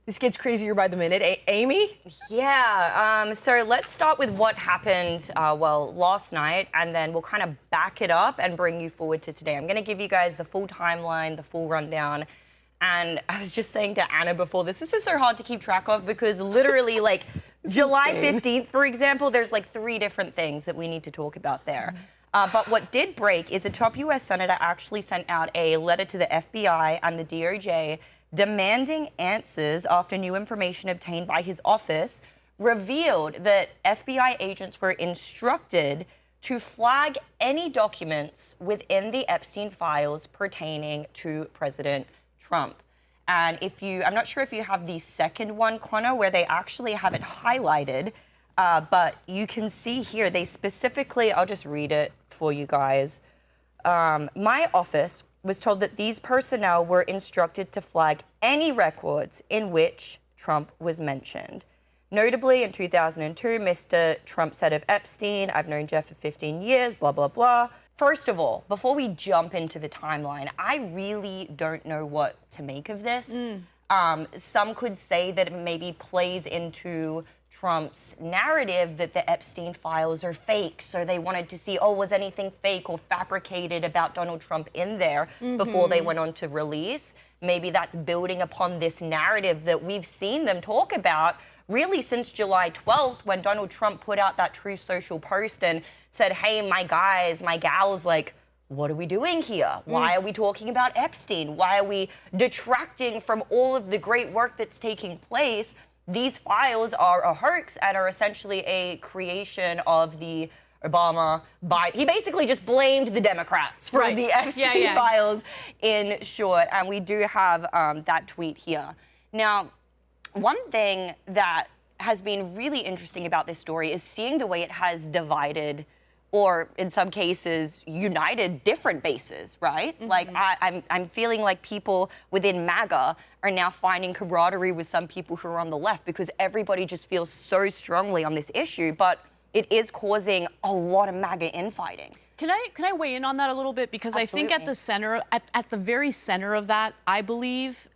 This gets crazier by the minute. Amy? Yeah, so let's start with what happened, last night, and then we'll kind of back it up and bring you forward to today. I'm going to give you guys the full timeline, the full rundown. And I was just saying to Anna before this is so hard to keep track of because literally, like, July 15th, for example, there's like 3 different things that we need to talk about there. But what did break is a top U.S. senator actually sent out a letter to the FBI and the DOJ demanding answers after new information obtained by his office revealed that FBI agents were instructed to flag any documents within the Epstein files pertaining to President Trump. And I'm not sure if you have the second one, Connor, where they actually have it highlighted, but you can see here, they specifically, I'll just read it for you guys. My office was told that these personnel were instructed to flag any records in which Trump was mentioned. Notably, in 2002, Mr. Trump said of Epstein, "I've known Jeff for 15 years, blah, blah, blah." First of all, before we jump into the timeline, I really don't know what to make of this. Some could say that it maybe plays into Trump's narrative that the Epstein files are fake, so they wanted to see, was anything fake or fabricated about Donald Trump in there before they went on to release. Maybe that's building upon this narrative that we've seen them talk about really since July 12th when Donald Trump put out that True Social post and said, hey, my guys, my gals, like, what are we doing here? Why are we talking about Epstein? Why are we detracting from all of the great work that's taking place? These files are a hoax and are essentially a creation of the Obama, Biden. He basically just blamed the Democrats for the Epstein files, in short. And we do have that tweet here. Now, one thing that has been really interesting about this story is seeing the way it has divided, or in some cases, united different bases, right? Like, I'm feeling like people within MAGA are now finding camaraderie with some people who are on the left because everybody just feels so strongly on this issue, but it is causing a lot of MAGA infighting. Can I weigh in on that a little bit? Because Absolutely. I think at the center, at the very center of that, I believe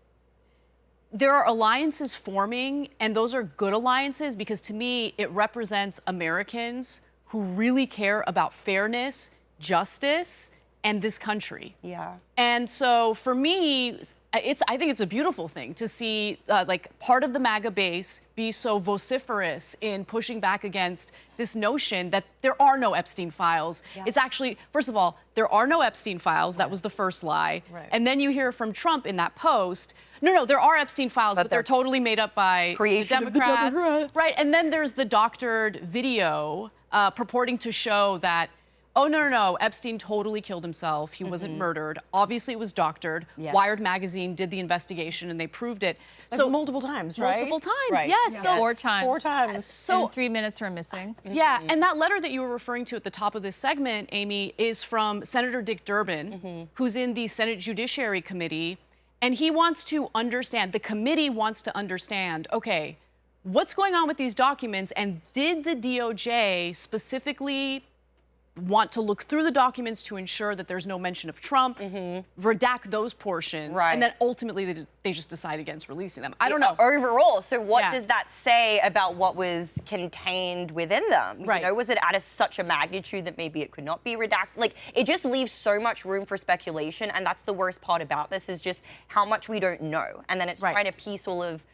there are alliances forming, and those are good alliances because to me, it represents Americans who really care about fairness, justice, and this country. Yeah. And so for me, I think it's a beautiful thing to see like part of the MAGA base be so vociferous in pushing back against this notion that there are no Epstein files. Yeah. It's actually, first of all, there are no Epstein files. That was the first lie. Right. And then you hear from Trump in that post, no, there are Epstein files, but they're totally made up by the Democrats. Right, and then there's the doctored video purporting to show that, oh, no, Epstein totally killed himself. He wasn't murdered. Obviously, it was doctored. Yes. Wired magazine did the investigation, and they proved it. Like so multiple times, right? Multiple times, yes. Yeah. So 4 times. 4 times. So 3 minutes are missing. Yeah, and that letter that you were referring to at the top of this segment, Amy, is from Senator Dick Durbin, who's in the Senate Judiciary Committee, and he wants to understand, the committee wants to understand, okay, what's going on with these documents, and did the DOJ specifically want to look through the documents to ensure that there's no mention of Trump, redact those portions, and then ultimately they just decide against releasing them. I don't know. Overall, so what does that say about what was contained within them? Right. You know, was it at such a magnitude that maybe it could not be redacted? Like, it just leaves so much room for speculation, and that's the worst part about this, is just how much we don't know. And then it's trying to piece all of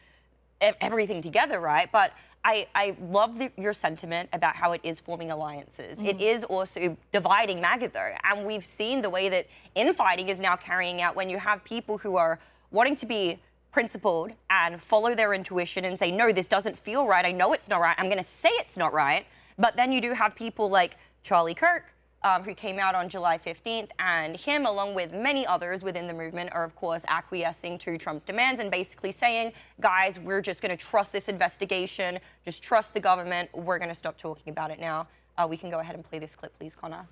everything together, right? But I love your sentiment about how it is forming alliances. It is also dividing MAGA, though. And we've seen the way that infighting is now carrying out when you have people who are wanting to be principled and follow their intuition and say, no, this doesn't feel right. I know it's not right. I'm going to say it's not right. But then you do have people like Charlie Kirk, who came out on July 15th, and him, along with many others within the movement, are, of course, acquiescing to Trump's demands and basically saying, guys, we're just going to trust this investigation, just trust the government, we're going to stop talking about it now. We can go ahead and play this clip, please, Connor.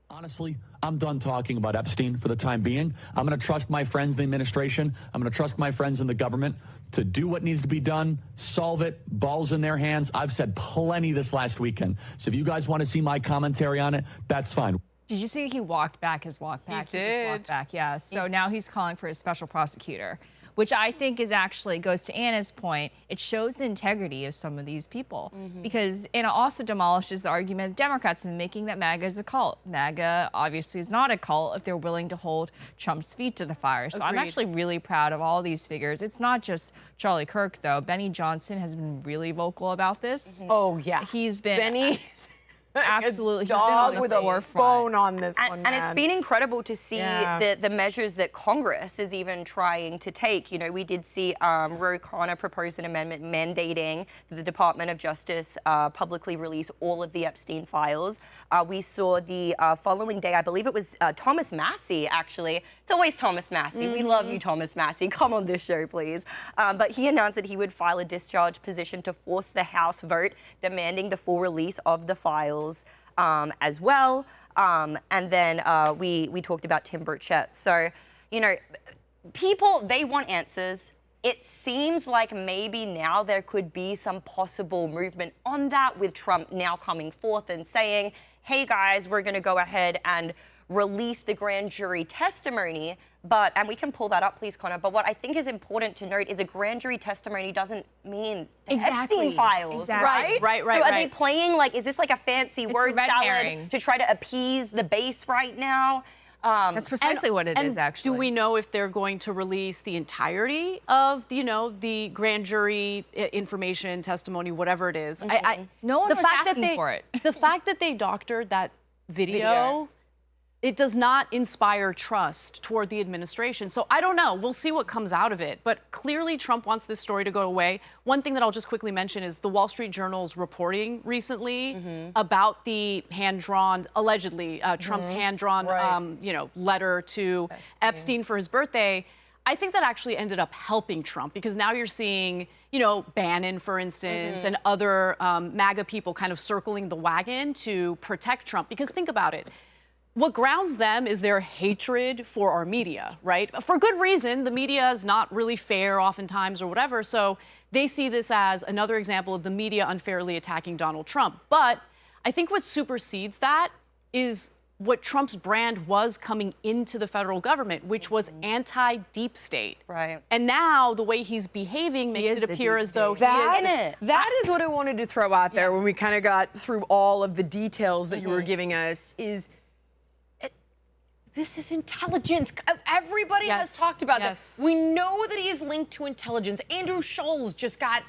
Honestly, I'm done talking about Epstein for the time being. I'm going to trust my friends in the administration. I'm going to trust my friends in the government to do what needs to be done, solve it, balls in their hands. I've said plenty this last weekend. So if you guys want to see my commentary on it, that's fine. Did you see he walked back his walk back? He did. Just walked back, yeah. So now he's calling for a special prosecutor, which I think is actually, goes to Anna's point, it shows the integrity of some of these people. Because Anna also demolishes the argument that Democrats have been making that MAGA is a cult. MAGA obviously is not a cult if they're willing to hold Trump's feet to the fire. So I'm actually really proud of all these figures. It's not just Charlie Kirk, though. Benny Johnson has been really vocal about this. Oh, yeah. He's been Benny. absolutely Dog with a bone on this one, and it's been incredible to see Yeah. the measures that Congress is even trying to take. You know, we did see Ro Khanna propose an amendment mandating that the Department of Justice publicly release all of the Epstein files. We saw the following day, I believe it was Thomas Massey, actually. It's always Thomas Massey. We love you, Thomas Massey. Come on this show, please. But he announced that he would file a discharge petition to force the House vote demanding the full release of the files as well. And then we talked about Tim Burchett. So, you know, people, they want answers. It seems like maybe now there could be some possible movement on that, with Trump now coming forth and saying, hey guys, we're going to go ahead and release the grand jury testimony. But, and we can pull that up, please, Connor. But what I think is important to note is a grand jury testimony doesn't mean the Epstein files, right? Right. So are they playing, like, is this like a fancy word red salad herring. to try to appease the base right now? That's precisely what it is, actually. Do we know if they're going to release the entirety of, you know, the grand jury information, testimony, whatever it is? No one was asking for it. The fact that they doctored that video, it does not inspire trust toward the administration. So I don't know. We'll see what comes out of it. But clearly Trump wants this story to go away. One thing that I'll just quickly mention is the Wall Street Journal's reporting recently about the hand-drawn, allegedly, Trump's hand-drawn, you know, letter to Epstein for his birthday. I think that actually ended up helping Trump, because now you're seeing, you know, Bannon, for instance, and other MAGA people kind of circling the wagon to protect Trump. Because think about it. What grounds them is their hatred for our media, right? For good reason. The media is not really fair oftentimes or whatever. So they see this as another example of the media unfairly attacking Donald Trump. But I think what supersedes that is what Trump's brand was coming into the federal government, which was anti-deep state. Right. And now the way he's behaving makes it appear as though he is. That is what I wanted to throw out there when we kind of got through all of the details that you were giving us, is this is intelligence. Everybody has talked about this. We know that he's linked to intelligence. Andrew Schultz just got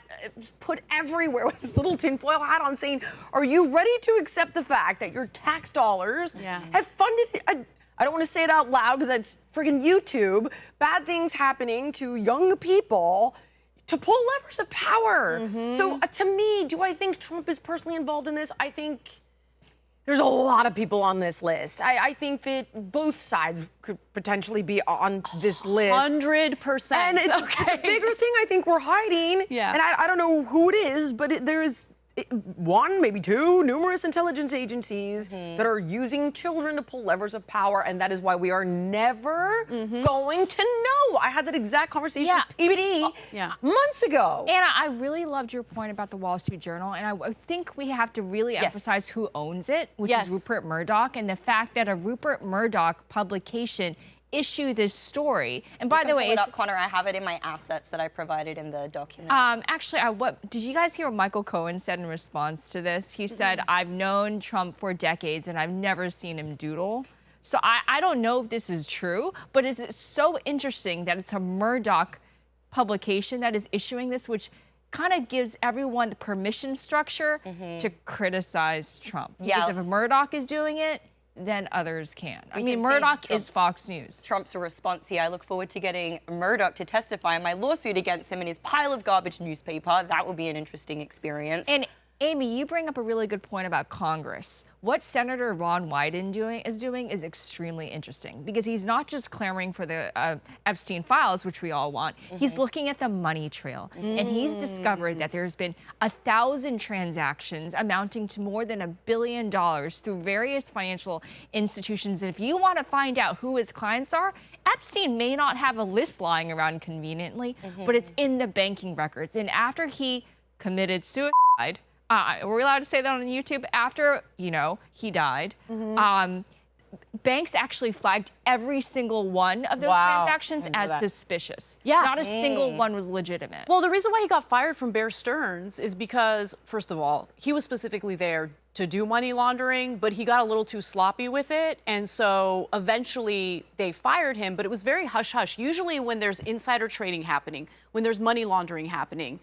put everywhere with his little tinfoil hat on, saying, are you ready to accept the fact that your tax dollars have funded, I don't want to say it out loud because that's friggin' YouTube, bad things happening to young people to pull levers of power. So to me, do I think Trump is personally involved in this? I think there's a lot of people on this list. I think that both sides could potentially be on this list. 100%. And it's the bigger thing I think we're hiding. And I don't know who it is, but there is one, maybe two, numerous intelligence agencies that are using children to pull levers of power, and that is why we are never going to know. I had that exact conversation with PBD months ago. Anna, I really loved your point about the Wall Street Journal, and I think we have to really emphasize who owns it, which is Rupert Murdoch, and the fact that a Rupert Murdoch publication issue this story. And by the way, it's Connor, I have it in my assets that I provided in the document. Actually, what did you guys hear what Michael Cohen said in response to this? He said, I've known Trump for decades and I've never seen him doodle. So I don't know if this is true, but it's so interesting that it's a Murdoch publication that is issuing this, which kind of gives everyone the permission structure to criticize Trump. Because if Murdoch is doing it, then others can. I mean, Murdoch is Fox News. Trump's response here. I look forward to getting Murdoch to testify in my lawsuit against him in his pile of garbage newspaper. That will be an interesting experience. And Amy, you bring up a really good point about Congress. What Senator Ron Wyden is doing is extremely interesting, because he's not just clamoring for the Epstein files, which we all want. He's looking at the money trail, and he's discovered that there's been 1,000 transactions amounting to more than $1 billion through various financial institutions. And if you want to find out who his clients are, Epstein may not have a list lying around conveniently, but it's in the banking records. And after he committed suicide, were we allowed to say that on YouTube? After, you know, he died, banks actually flagged every single one of those transactions as suspicious. Yeah. Not a single one was legitimate. Well, the reason why he got fired from Bear Stearns is because, first of all, he was specifically there to do money laundering, but he got a little too sloppy with it. And so eventually they fired him, but it was very hush-hush. Usually when there's insider trading happening, when there's money laundering happening,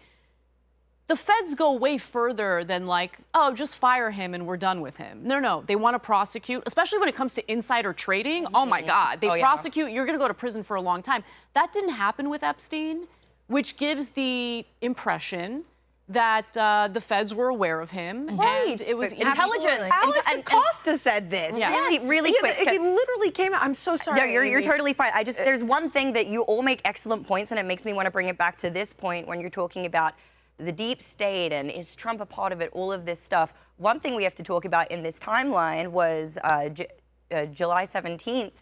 the feds go way further than like, oh, just fire him and we're done with him. No, they want to prosecute, especially when it comes to insider trading. Oh my God, they prosecute, you're going to go to prison for a long time. That didn't happen with Epstein, which gives the impression that the feds were aware of him. Right. And it was intelligent. Alex Acosta said this. Really quick. He literally came out. I'm so sorry. No, you're totally fine. There's one thing that you all make excellent points, and it makes me want to bring it back to this point when you're talking about the deep state and is Trump a part of it, all of this stuff. One thing we have to talk about in this timeline was July 17th,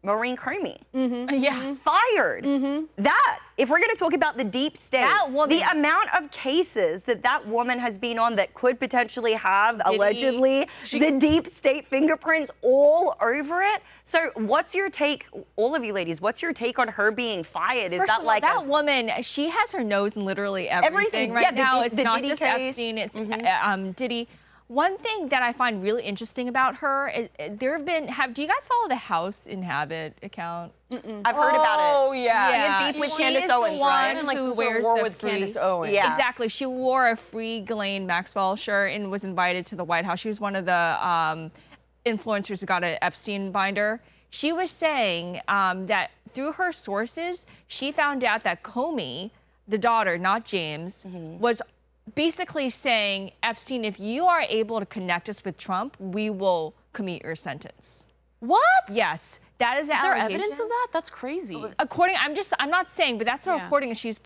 Maureen Comey. Fired. That, if we're going to talk about the deep state, the amount of cases that woman has been on that could potentially have, allegedly, the deep state fingerprints all over it. So what's your take, all of you ladies, what's your take on her being fired? Is First that of all, like that woman, she has her nose in literally everything right now. It's not Diddy just case. Epstein, it's Diddy. One thing that I find really interesting about her, there have been, do you guys follow the House in Habit account? I've heard about it. Oh, yeah. She had beef with Candace Owens, right? And like who some sort of wears war the with free- Candace Owens. Yeah. Exactly. She wore a free Ghislaine Maxwell shirt and was invited to the White House. She was one of the influencers who got an Epstein binder. She was saying that through her sources, she found out that Comey, the daughter, not James, was basically saying, Epstein, if you are able to connect us with Trump, we will commute your sentence. What? Yes, that is Is there evidence of that? That's crazy. According, I'm not saying, but that's the reporting. She's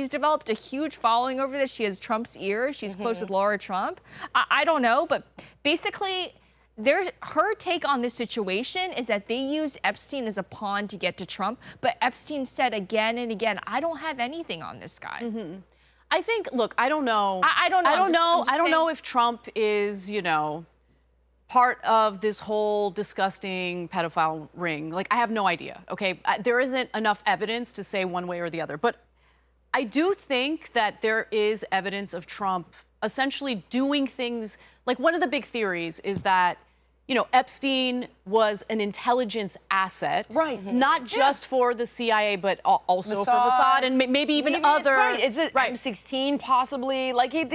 developed a huge following over this. She has Trump's ear. She's close with Laura Trump. I don't know, but basically, her take on this situation is that they used Epstein as a pawn to get to Trump. But Epstein said again and again, I don't have anything on this guy. I think, look, I don't know. I don't know. I don't know if Trump is, part of this whole disgusting pedophile ring. Like, I have no idea, okay? There isn't enough evidence to say one way or the other. But I do think that there is evidence of Trump essentially doing things. Like, one of the big theories is that, Epstein was an intelligence asset. Right. Not just for the CIA, but also for Mossad and maybe even other. Right. It's an M16 possibly. Like, we're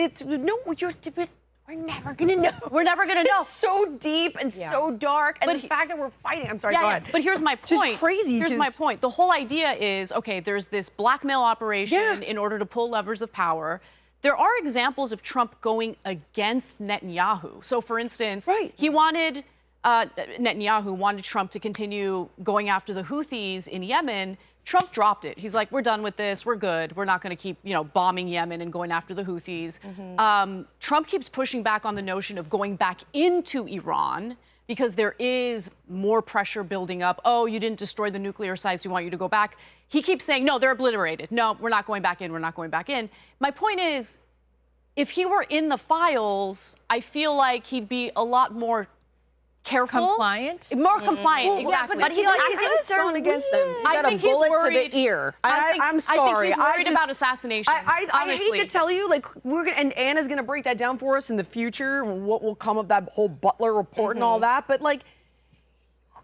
never going to know. We're never going to know. It's so deep and so dark. And the fact that we're fighting. I'm sorry, go ahead. But here's my point. Just crazy. Here's my point. The whole idea is, okay, there's this blackmail operation in order to pull levers of power. There are examples of Trump going against Netanyahu. So, for instance, he wanted, Netanyahu wanted Trump to continue going after the Houthis in Yemen. Trump dropped it. He's like, we're done with this. We're good. We're not going to keep, bombing Yemen and going after the Houthis. Trump keeps pushing back on the notion of going back into Iran because there is more pressure building up. Oh, you didn't destroy the nuclear sites. We want you to go back. He keeps saying, no, they're obliterated. No, we're not going back in. We're not going back in. My point is, if he were in the files, I feel like he'd be a lot more careful. Compliant? More compliant, exactly. But he's going against them. He got a bullet to the ear. I'm sorry. I think he's worried about assassination. I hate to tell you, like, and Anna's going to break that down for us in the future, what will come of that whole Butler report and all that. But, like,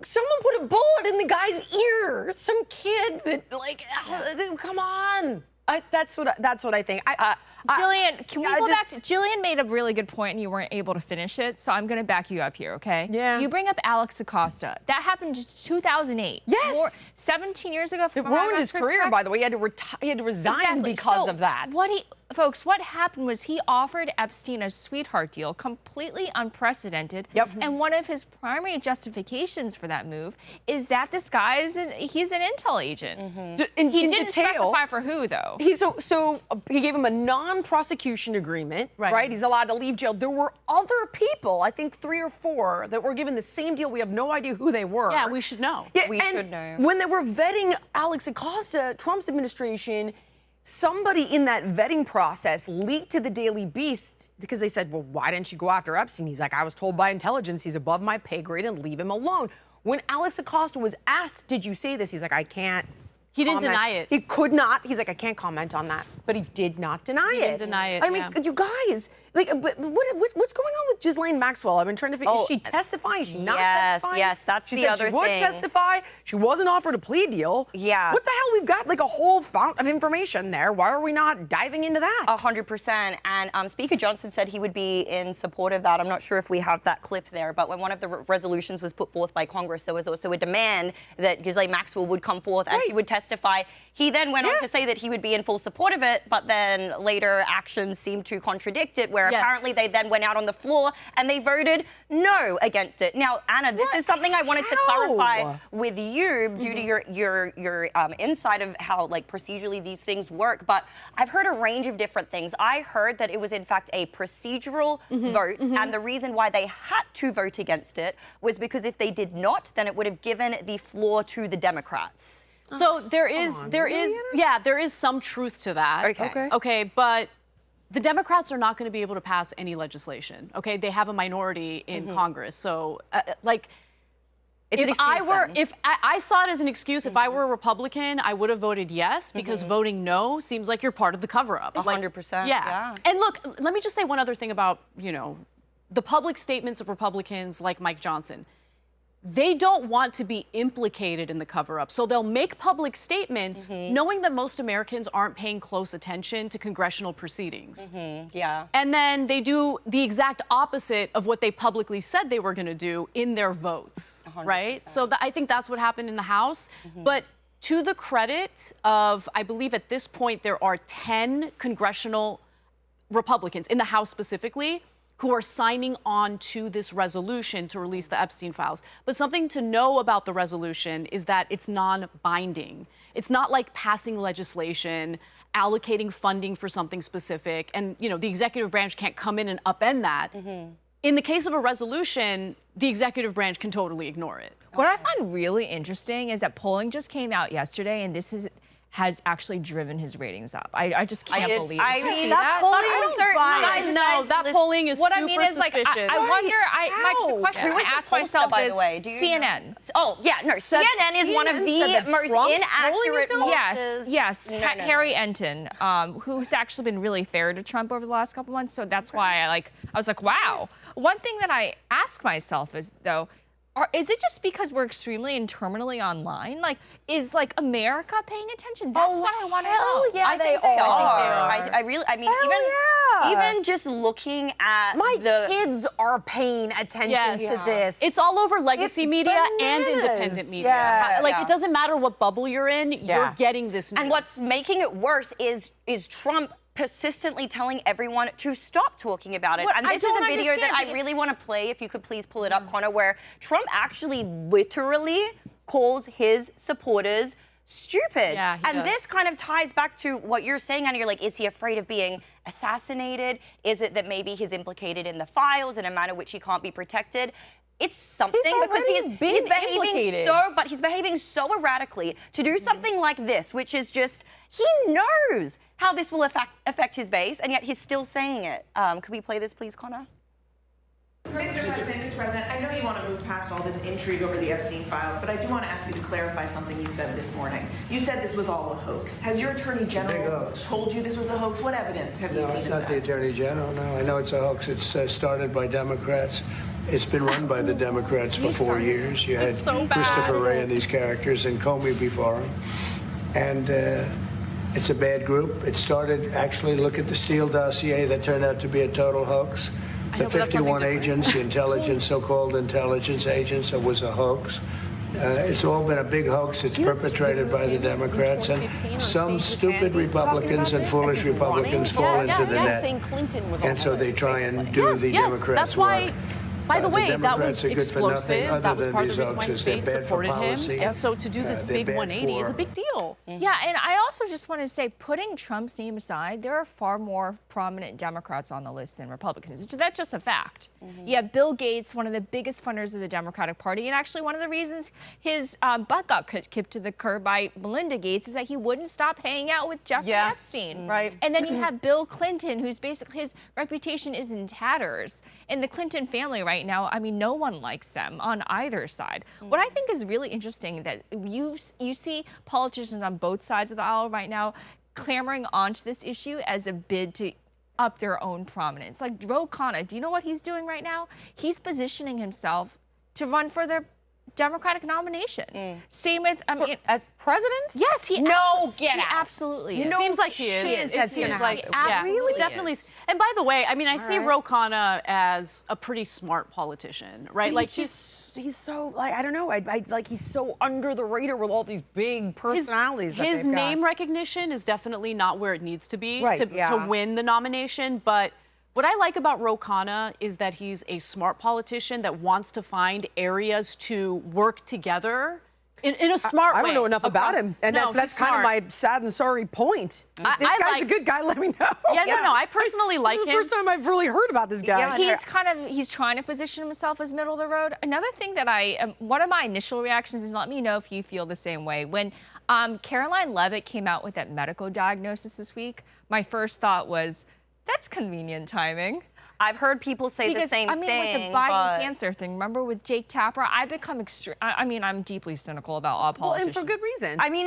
someone put a bullet in the guy's ear. Some kid that, like, come on. That's what I think. Jillian, can we go back to Jillian made a really good point and you weren't able to finish it, so I'm going to back you up here, okay? Yeah. You bring up Alex Acosta. That happened in 2008. Yes. 17 years ago. It ruined his career, by the way. He had to resign because of that. Folks, what happened was he offered Epstein a sweetheart deal, completely unprecedented. And one of his primary justifications for that move is that this guy he's an intel agent. He didn't specify for who, though. So he gave him a non-prosecution agreement, right? He's allowed to leave jail. There were other people, I think 3 or 4, that were given the same deal. We have no idea who they were. Yeah, we should know. Yeah, we should know. When they were vetting Alex Acosta, Trump's administration, somebody in that vetting process leaked to the Daily Beast because they said, well, why didn't you go after Epstein? He's like, I was told by intelligence he's above my pay grade and leave him alone. When Alex Acosta was asked, did you say this? He's like, I can't. He didn't comment. deny it. He could not. He's like, I can't comment on that. But he did not deny it. He didn't deny it, I mean, you guys, like, what's going on with Ghislaine Maxwell? I've been trying to figure, is she testifying? Is she not testifying? Yes, that's the other thing. She would testify. She wasn't offered a plea deal. Yeah. What the hell? We've got like a whole fount of information there. Why are we not diving into that? 100%. And Speaker Johnson said he would be in support of that. I'm not sure if we have that clip there, but when one of the resolutions was put forth by Congress, there was also a demand that Ghislaine Maxwell would come forth and she would testify. He then went on to say that he would be in full support of it, but then later actions seemed to contradict it, where apparently they then went out on the floor and they voted no against it. Now, Anna, this is something I wanted to clarify with you due to your insight of how, like, procedurally these things work. But I've heard a range of different things. I heard that it was in fact a procedural vote, and the reason why they had to vote against it was because if they did not, then it would have given the floor to the Democrats. So there is some truth to that. Okay, but the Democrats are not going to be able to pass any legislation. Okay, they have a minority in Congress. So, if I saw it as an excuse, if I were a Republican, I would have voted yes, because voting no seems like you're part of the cover-up. 100%. Yeah. And look, let me just say one other thing about, the public statements of Republicans like Mike Johnson. They don't want to be implicated in the cover-up. So they'll make public statements knowing that most Americans aren't paying close attention to congressional proceedings. Yeah. And then they do the exact opposite of what they publicly said they were going to do in their votes, 100%. right? So I think that's what happened in the House. But to the credit of, I believe at this point, there are 10 congressional Republicans, in the House specifically, who are signing on to this resolution to release the Epstein files. But something to know about the resolution is that it's non-binding. It's not like passing legislation, allocating funding for something specific, and the executive branch can't come in and upend that. In the case of a resolution, the executive branch can totally ignore it. What I find really interesting is that polling just came out yesterday, and this has actually driven his ratings up. I just can't believe it. I mean, that polling is what super I mean is, like, suspicious. I wonder, the question I ask myself by is, the way, do you CNN. know? Oh, yeah, no, CNN is one of the most inaccurate pollsters. Yes. Harry Enton, who's actually been really fair to Trump over the last couple months, so that's why I was like, wow. One thing that I ask myself is, though, is it just because we're extremely and terminally online? Like, is America paying attention? That's what I want to know. Yeah, I think they are. I mean, even just looking at my kids are paying attention to this. It's all over legacy media and independent media. It doesn't matter what bubble you're in, you're getting this news. And what's making it worse is Trump persistently telling everyone to stop talking about it. And this is a video that I really want to play, if you could please pull it up, Connor, where Trump actually literally calls his supporters stupid. Yeah, he and does. this kind of ties back to what you're saying, and you're like, is he afraid of being assassinated? Is it that maybe he's implicated in the files in a manner which he can't be protected? It's something because he's behaving so erratically to do something like this, which is just, he knows how this will affect his base, and yet he's still saying it. Could we play this, please, Connor? Mr. President, I know you want to move past all this intrigue over the Epstein files, but I do want to ask you to clarify something you said this morning. You said this was all a hoax. Has your Attorney General told you this was a hoax? What evidence have you seen of that? No, it's not the Attorney General, no. I know it's a hoax. It's started by Democrats. It's been run by the Democrats for 4 years. You had Christopher Wray and these characters, and Comey before him. And it's a bad group. It started, actually, look at the Steele dossier that turned out to be a total hoax. The 51 agents, the intelligence, so-called intelligence agents, it was a hoax. It's all been a big hoax. It's perpetrated by the Democrats, and some stupid Republicans and foolish Republicans fall into the net. And so they try and do the Democrats' work. By the way, that was explosive. explosive. That was part of the reason why his base supported him. And so to do this big 180 is a big deal. Yeah, and I also just want to say, putting Trump's name aside, there are far more prominent Democrats on the list than Republicans. That's just a fact. Yeah, Bill Gates, one of the biggest funders of the Democratic Party, and actually one of the reasons his butt got kicked to the curb by Melinda Gates is that he wouldn't stop hanging out with Jeffrey Epstein. Right. And then you have Bill Clinton, whose basically his reputation is in tatters. And the Clinton family right right now, I mean, no one likes them on either side. What I think is really interesting that you see politicians on both sides of the aisle right now clamoring onto this issue as a bid to up their own prominence. Like Ro Khanna, do you know what he's doing right now? He's positioning himself to run for the Democratic nomination. Same with, I mean, as president? Yes, he absolutely is. It seems like he is. It seems like, really definitely. And by the way, I mean, I see Ro Khanna as a pretty smart politician, right? Like he's so, like, I don't know, like he's so under the radar with all these big personalities. His name recognition is definitely not where it needs to be to win the nomination, but what I like about Ro Khanna is that he's a smart politician that wants to find areas to work together in a smart way. I don't know enough about him, and that's kind of my sad and sorry point. This guy's a good guy. Let me know. Yeah, no, I personally like him. This is the first time I've really heard about this guy. Yeah, he's trying to position himself as middle of the road. Another thing that one of my initial reactions is, let me know if you feel the same way. When Caroline Leavitt came out with that medical diagnosis this week, my first thought was, that's convenient timing. I've heard people say the same thing. With the Biden cancer thing, remember with Jake Tapper, I've become extreme. I mean, I'm deeply cynical about all politicians. And for good reason. I mean,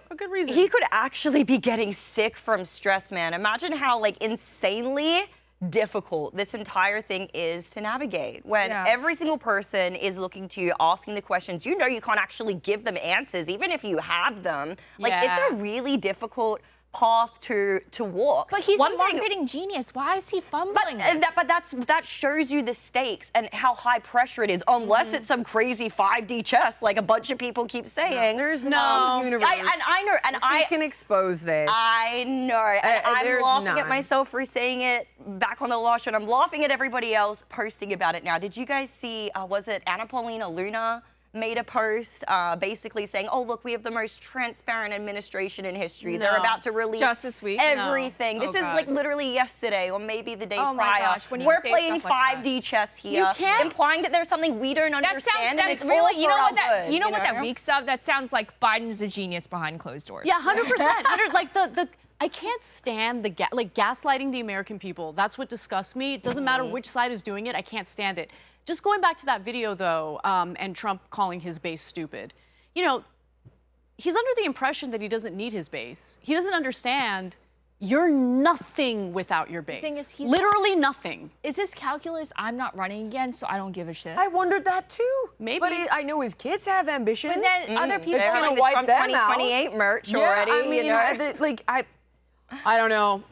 for good reason. He could actually be getting sick from stress, man. Imagine how, like, insanely difficult this entire thing is to navigate when every single person is looking to you, asking the questions. You know, you can't actually give them answers, even if you have them. Like, it's a really difficult path to walk. But he's a marketing genius. Why is he fumbling this? But that shows you the stakes and how high pressure it is, unless it's some crazy 5D chess, like a bunch of people keep saying. There's no universe. I know, and I can expose this. I know, and I'm laughing at myself for saying it back on the last show, and I'm laughing at everybody else posting about it now. Did you guys see, was it Anna Paulina Luna made a post basically saying, oh, look, we have the most transparent administration in history. They're about to release just this week? Everything. This is like literally yesterday or maybe the day prior. My gosh, we're playing 5D chess here, implying that there's something we don't understand. That's really, you know what that reeks of? That sounds like Biden's a genius behind closed doors. Yeah, 100%. Like I can't stand gaslighting the American people. That's what disgusts me. It doesn't matter which side is doing it. I can't stand it. Just going back to that video, though, and Trump calling his base stupid, you know, he's under the impression that he doesn't need his base. He doesn't understand you're nothing without your base. The thing is, literally nothing. Is this calculus? I'm not running again, so I don't give a shit. I wondered that too. Maybe. But I know his kids have ambitions. But then other people are gonna like wipe Trump them 2028 merch already. I mean, you know? I don't know.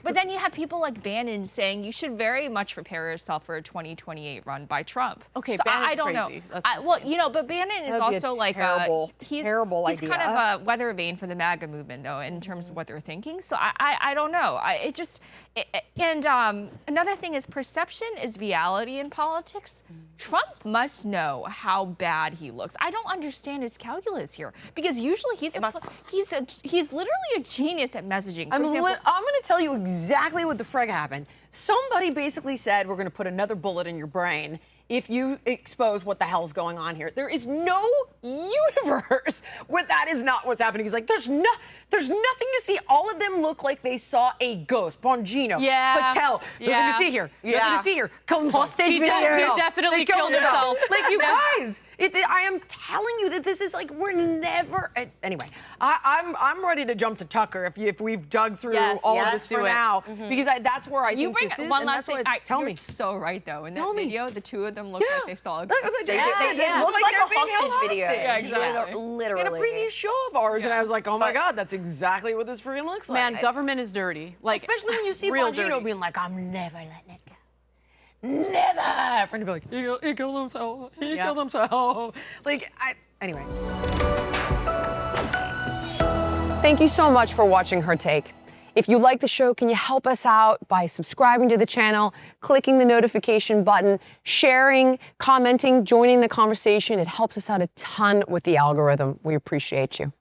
But then you have people like Bannon saying you should very much prepare yourself for a 2028 run by Trump. Okay, so Bannon's I don't crazy. know. Well, you know, but Bannon is also like he's kind of a weather vane for the MAGA movement, though, in terms of what they're thinking. So I don't know. Another thing is perception is reality in politics. Trump must know how bad he looks. I don't understand his calculus here because usually he's literally a genius at messaging. I'm going to tell you exactly what the frig happened. Somebody basically said, we're going to put another bullet in your brain if you expose what the hell's going on here. There is no universe where that is not what's happening. He's like, there's nothing to see. All of them look like they saw a ghost. Bongino, Patel, nothing to see here. Nothing to see here. Killed himself. He definitely killed himself. Like, you guys, I am telling you that this is like, we're never, anyway, I'm ready to jump to Tucker if we've dug through all of this for now, because that's where I think this is. One last thing. Tell me. You're so right, though. In that video, the two of them looked like they saw a ghost. It looks like a hostage video. Yeah, exactly. Literally. In a previous show of ours, and I was like, oh my God, that's exactly what this freaking looks like. Man, government is dirty. Like, especially when you see Bongino being like, I'm never letting it go. Never. Friend to be like, he killed himself. He killed himself. Like, anyway. Thank you so much for watching Her Take. If you like the show, can you help us out by subscribing to the channel, clicking the notification button, sharing, commenting, joining the conversation? It helps us out a ton with the algorithm. We appreciate you.